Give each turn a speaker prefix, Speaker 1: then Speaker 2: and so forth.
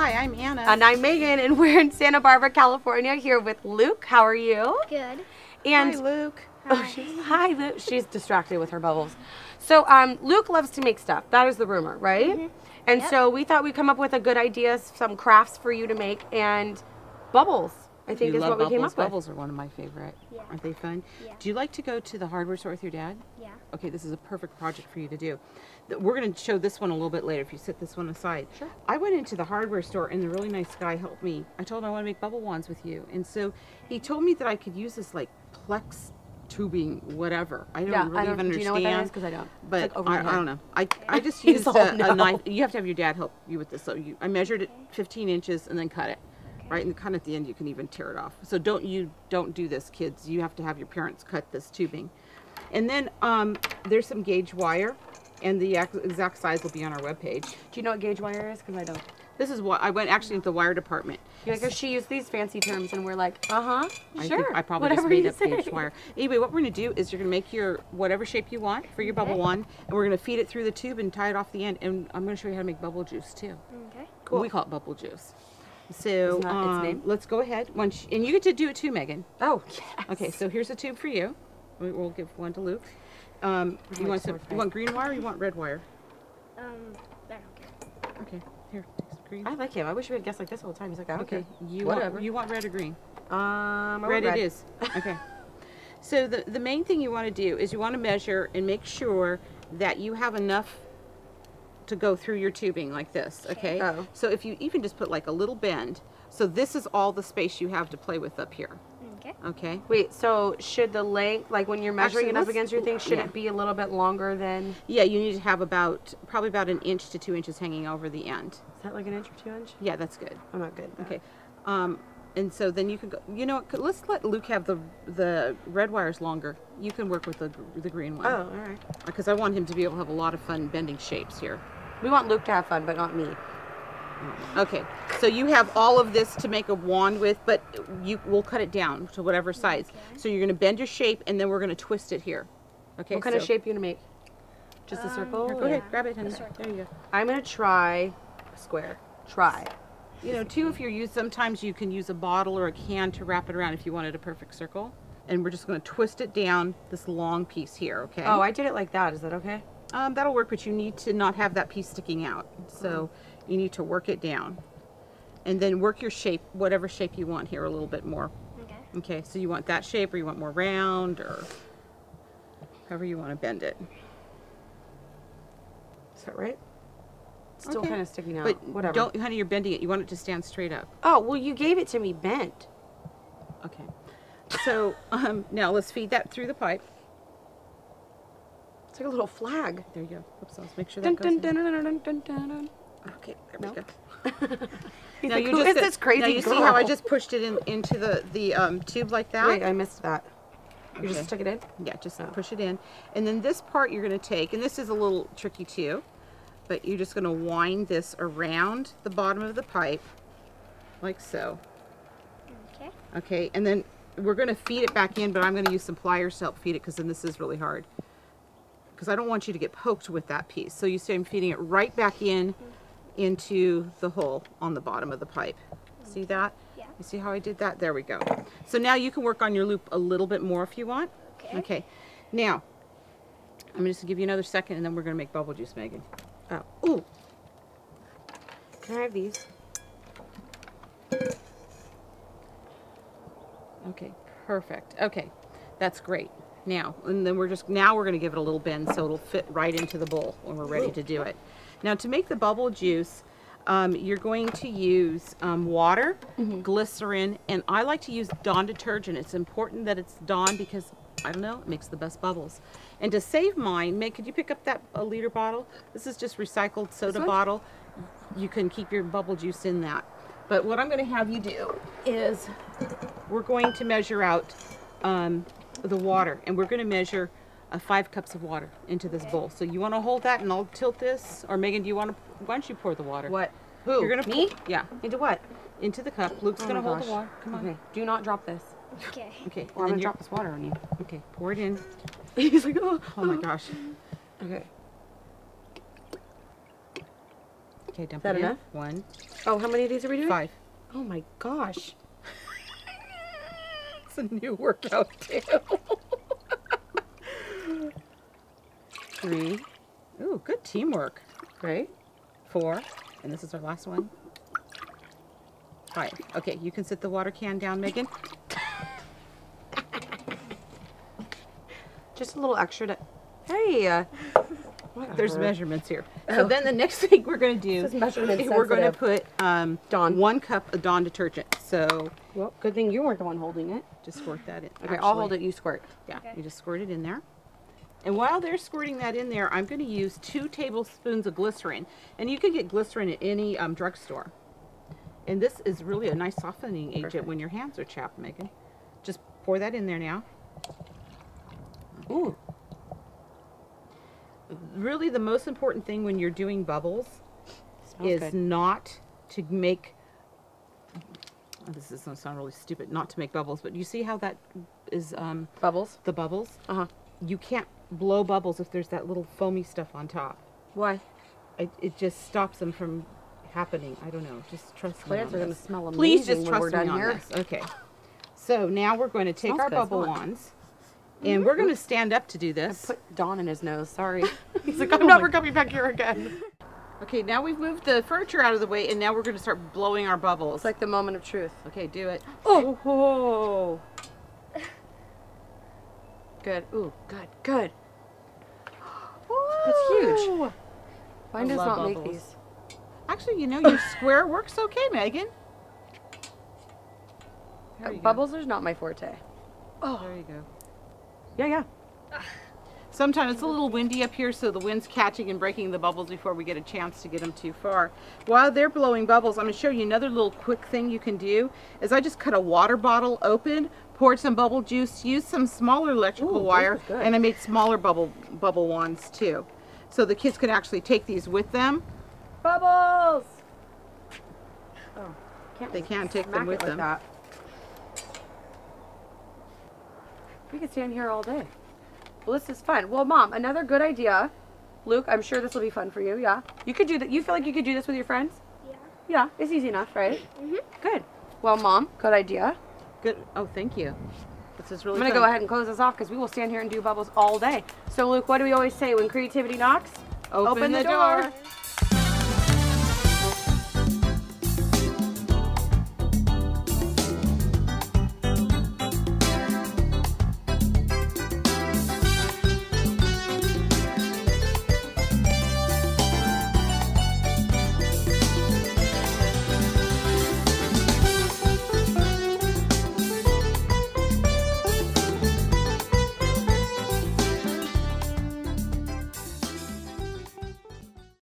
Speaker 1: Hi, I'm Anna.
Speaker 2: And I'm Megan, and we're in Santa Barbara, California, here with Luke. How are you?
Speaker 3: Good.
Speaker 2: And
Speaker 1: hi, Luke.
Speaker 2: Hi, Luke. She's distracted with her bubbles. So, Luke loves to make stuff. That is the rumor, right?
Speaker 3: Mm-hmm.
Speaker 2: And
Speaker 3: Yep.
Speaker 2: so we thought we'd come up with a good idea, some crafts for you to make, and bubbles, I think,
Speaker 1: You
Speaker 2: is
Speaker 1: love
Speaker 2: what we came
Speaker 1: bubbles.
Speaker 2: up with.
Speaker 1: Bubbles are one of my favorite.
Speaker 3: Yeah.
Speaker 1: Aren't they fun?
Speaker 3: Yeah.
Speaker 1: Do you like to go to the hardware store with your dad?
Speaker 3: Yeah.
Speaker 1: Okay, this is a perfect project for you to do. We're going to show this one a little bit later if you set this one aside.
Speaker 2: Sure.
Speaker 1: I went into the hardware store and the really nice guy helped me. I told him I want to make bubble wands with you. And so he told me that I could use this like Plex tubing, whatever. I don't really even understand.
Speaker 2: Do you know what that is? Because I don't.
Speaker 1: But
Speaker 2: It's like over
Speaker 1: I
Speaker 2: your head.
Speaker 1: don't know. I just used
Speaker 2: all
Speaker 1: a
Speaker 2: know.
Speaker 1: knife. You have to have your dad help you with this. So I measured it 15 inches and then cut it. Right, and kind of at the end you can even tear it off. So don't do this, kids. You have to have your parents cut this tubing. And then there's some gauge wire, and the exact size will be on our webpage.
Speaker 2: Do you know what gauge wire is? Because I don't.
Speaker 1: This is what I went actually into the wire department.
Speaker 2: Yeah, because she used these fancy terms, and we're like, sure.
Speaker 1: I think I probably
Speaker 2: whatever
Speaker 1: just made
Speaker 2: you
Speaker 1: up
Speaker 2: say.
Speaker 1: gauge wire. Anyway, what we're going to do is you're going to make your whatever shape you want for your bubble wand, and we're going to feed it through the tube and tie it off the end. And I'm going to show you how to make bubble juice too.
Speaker 3: Okay.
Speaker 2: Cool.
Speaker 1: We call it bubble juice. So
Speaker 2: Isn't that its name?
Speaker 1: let's go ahead. And you get to do it too, Megan.
Speaker 2: Oh, yes.
Speaker 1: Okay, so here's a tube for you. We'll give one to Luke. You want green wire or you want red wire?
Speaker 3: I don't care.
Speaker 1: Okay, here, take some green.
Speaker 2: I like him. I wish we had guests like this all the time. He's like,
Speaker 1: Okay,
Speaker 2: whatever.
Speaker 1: you want red or green?
Speaker 2: Red
Speaker 1: Red it is. Okay. So the main thing you want to do is you want to measure and make sure that you have enough to go through your tubing like this, okay?
Speaker 2: Oh.
Speaker 1: So if you even just put like a little bend, so this is all the space you have to play with up here,
Speaker 3: Okay.
Speaker 1: okay?
Speaker 2: Wait, so should the length, like when you're measuring
Speaker 1: Actually,
Speaker 2: it up
Speaker 1: let's-
Speaker 2: against your thing, should
Speaker 1: yeah.
Speaker 2: it be a little bit longer than,
Speaker 1: Yeah, you need to have probably about 1 inch to 2 inches hanging over the end.
Speaker 2: is that like 1 inch or 2 inch?
Speaker 1: Yeah, that's good.
Speaker 2: I'm not good.
Speaker 1: Okay. And so then you can go, you know what, let's let Luke have the red wires longer. You can work with the green one.
Speaker 2: Oh, all right.
Speaker 1: Because I want him to be able to have a lot of fun bending shapes here.
Speaker 2: We want Luke to have fun, but not me.
Speaker 1: Okay, so you have all of this to make a wand with, but we'll cut it down to whatever size.
Speaker 3: Okay.
Speaker 1: So you're going to bend your shape and then we're going to twist it here. Okay.
Speaker 2: What kind of shape are you gonna make? Just a circle?
Speaker 1: Here, go
Speaker 2: or-
Speaker 1: ahead, grab it, honey.
Speaker 3: circle.
Speaker 1: There you go.
Speaker 2: I'm gonna try a square. Try.
Speaker 1: You know, too, if you're sometimes you can use a bottle or a can to wrap it around if you wanted a perfect circle. And we're just going to twist it down this long piece here, okay?
Speaker 2: Oh, I did it like that. Is that okay?
Speaker 1: That'll work, but you need to not have that piece sticking out. So you need to work it down. And then work your shape, whatever shape you want here a little bit more.
Speaker 3: Okay.
Speaker 1: Okay, so you want that shape or you want more round or however you want to bend it.
Speaker 2: Is that right? It's still
Speaker 1: Okay.
Speaker 2: kind of sticking out.
Speaker 1: But
Speaker 2: whatever.
Speaker 1: don't, honey, you're bending it. You want it to stand straight up.
Speaker 2: Oh, well, you gave it to me bent.
Speaker 1: Okay. So now let's feed that through the pipe.
Speaker 2: It's like a little flag.
Speaker 1: There you go. Oops, let's make sure
Speaker 2: Dun,
Speaker 1: that goes
Speaker 2: dun,
Speaker 1: in.
Speaker 2: dun, dun, dun, dun, dun, dun.
Speaker 1: Okay, there we
Speaker 2: No?
Speaker 1: go.
Speaker 2: He's
Speaker 1: Now
Speaker 2: like,
Speaker 1: you
Speaker 2: who
Speaker 1: just
Speaker 2: is this crazy
Speaker 1: Now you
Speaker 2: girl?
Speaker 1: see how I just pushed it into the tube like that?
Speaker 2: Wait, I missed that. You
Speaker 1: Okay.
Speaker 2: just stuck it in?
Speaker 1: Yeah, just
Speaker 2: Oh.
Speaker 1: push it in. And then this part you're going to take, and this is a little tricky too, but you're just going to wind this around the bottom of the pipe, like so.
Speaker 3: Okay.
Speaker 1: Okay, and then we're going to feed it back in, but I'm going to use some pliers to help feed it because then this is really hard. Because I don't want you to get poked with that piece. So you see I'm feeding it right back into the hole on the bottom of the pipe. See that?
Speaker 3: Yeah.
Speaker 1: You see how I did that? There we go. So now you can work on your loop a little bit more if you want.
Speaker 3: Okay.
Speaker 1: Okay. Now, I'm just going to give you another second and then we're going to make bubble juice, Megan.
Speaker 2: Oh.
Speaker 1: Ooh.
Speaker 2: Can I have these?
Speaker 1: Okay, perfect. Okay, that's great. Now, and then we're going to give it a little bend so it'll fit right into the bowl when we're ready to do it. Now, to make the bubble juice, you're going to use water, glycerin, and I like to use Dawn detergent. It's important that it's Dawn because, I don't know, it makes the best bubbles. And to save mine, Meg, could you pick up that a liter bottle? This is just recycled soda bottle. You can keep your bubble juice in that. But what I'm going to have you do is we're going to measure out the water, and we're going to measure 5 cups of water into this bowl. So you want to hold that and I'll tilt this, or Megan, do you want to, why don't you pour the water?
Speaker 2: What? Who?
Speaker 1: You're gonna
Speaker 2: Me?
Speaker 1: Yeah,
Speaker 2: Into what?
Speaker 1: into the cup. Luke's
Speaker 2: Oh
Speaker 1: going to
Speaker 2: my
Speaker 1: hold the
Speaker 2: gosh.
Speaker 1: water. Come on.
Speaker 2: Okay. Do not drop this.
Speaker 3: Okay.
Speaker 1: Okay.
Speaker 2: Or I'm
Speaker 1: and then
Speaker 2: gonna drop this water on you.
Speaker 1: Okay, pour it in.
Speaker 2: He's like, oh.
Speaker 1: Oh my gosh.
Speaker 2: Okay.
Speaker 1: Okay, dump
Speaker 2: that
Speaker 1: it in.
Speaker 2: enough?
Speaker 1: 1,
Speaker 2: Oh, how many of these are we doing?
Speaker 1: 5.
Speaker 2: Oh my gosh.
Speaker 1: It's a new workout too. 3. Ooh, good teamwork.
Speaker 2: Right?
Speaker 1: 4, and this is our last one. 5. Okay, you can sit the water can down, Megan.
Speaker 2: Just a little extra to... Hey!
Speaker 1: There's measurements here. So then the next thing we're going to do
Speaker 2: This is measurement
Speaker 1: is we're going to
Speaker 2: sensitive.
Speaker 1: put
Speaker 2: Dawn.
Speaker 1: 1 cup of Dawn detergent. So
Speaker 2: Well, good thing you weren't the one holding it.
Speaker 1: just squirt that in.
Speaker 2: Okay, I'll hold it, you squirt.
Speaker 1: Yeah,
Speaker 3: Okay.
Speaker 1: you just squirt it in there. And while they're squirting that in there, I'm going to use 2 tablespoons of glycerin. And you can get glycerin at any drugstore. And this is really a nice softening agent
Speaker 2: Perfect.
Speaker 1: when your hands are chapped, Megan. Just pour that in there now.
Speaker 2: Ooh.
Speaker 1: Really, the most important thing when you're doing bubbles
Speaker 2: Smells
Speaker 1: is
Speaker 2: good.
Speaker 1: not to make, oh, this is going to sound really stupid, not to make bubbles, but you see how that is
Speaker 2: Bubbles?
Speaker 1: the bubbles?
Speaker 2: Uh-huh.
Speaker 1: You can't blow bubbles if there's that little foamy stuff on top.
Speaker 2: Why?
Speaker 1: It just stops them from happening. I don't know. Just trust me.
Speaker 2: Plants
Speaker 1: on
Speaker 2: are going
Speaker 1: this.
Speaker 2: to smell amazing
Speaker 1: Please just
Speaker 2: when
Speaker 1: trust
Speaker 2: we're
Speaker 1: me
Speaker 2: done
Speaker 1: on
Speaker 2: here.
Speaker 1: this. Okay. So now we're going to take
Speaker 2: Smells
Speaker 1: our
Speaker 2: good.
Speaker 1: bubble
Speaker 2: Smell it.
Speaker 1: wands, and we're going to stand up to do this.
Speaker 2: Put Dawn in his nose, sorry. He's like, I'm never coming back here again.
Speaker 1: Okay, now we've moved the furniture out of the way, and now we're going to start blowing our bubbles.
Speaker 2: It's like the moment of truth.
Speaker 1: Okay, do it.
Speaker 2: Oh! Good. Ooh, good, good. That's huge.
Speaker 1: Woo!
Speaker 2: Mine
Speaker 1: I
Speaker 2: does
Speaker 1: love
Speaker 2: not make
Speaker 1: bubbles.
Speaker 2: these.
Speaker 1: Actually, you know, your square works okay, Megan. There you go.
Speaker 2: Bubbles is not my forte. Oh,
Speaker 1: There you go.
Speaker 2: yeah, yeah.
Speaker 1: Sometimes it's a little windy up here, so the wind's catching and breaking the bubbles before we get a chance to get them too far. While they're blowing bubbles, I'm going to show you another little quick thing you can do. Is I just cut a water bottle open, poured some bubble juice, used some smaller electrical
Speaker 2: Ooh, those
Speaker 1: wire,
Speaker 2: are good.
Speaker 1: and I made smaller bubble wands too. So the kids can actually take these with them.
Speaker 2: Bubbles! Oh, can't
Speaker 1: They can take
Speaker 2: smack
Speaker 1: them with
Speaker 2: it like
Speaker 1: them.
Speaker 2: that. We could stand here all day. Well, this is fun. Well, Mom, another good idea. Luke, I'm sure this will be fun for you. Yeah, you could do that. You feel like you could do this with your friends?
Speaker 3: Yeah.
Speaker 2: Yeah, it's easy enough, right?
Speaker 3: Mhm.
Speaker 2: Good. Well, Mom, good idea.
Speaker 1: Good. Oh, thank you. This is really
Speaker 2: I'm gonna
Speaker 1: fun.
Speaker 2: go ahead and close this off because we will stand here and do bubbles all day. So, Luke, what do we always say when creativity knocks?
Speaker 1: Open the door.